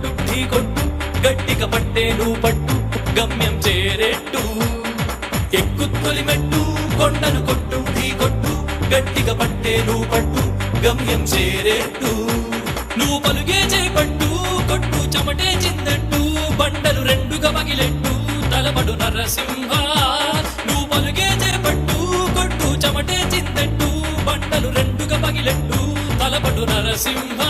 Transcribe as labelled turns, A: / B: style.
A: కొట్టు ఢీ కొట్టు గట్టిగా పట్టేను పట్టు గమ్యం చేరేట్టు ఎక్కు తొలిమెట్టు కొండను కొట్టు ఢీ కొట్టు గట్టిగా పట్టేను పట్టు గమ్యం చేరేట్టు నువ్వు పలుగే చేపట్టు కొట్టు చెమటే చిందట్టు బండలు రెండుగా పగిలెట్టు తలబడు నరసింహ నువ్వు పలుగే చేపట్టు కొట్టు చెమటే చిందట్టు బండలు రెండుగా పగిలెట్టు తలబడు నరసింహ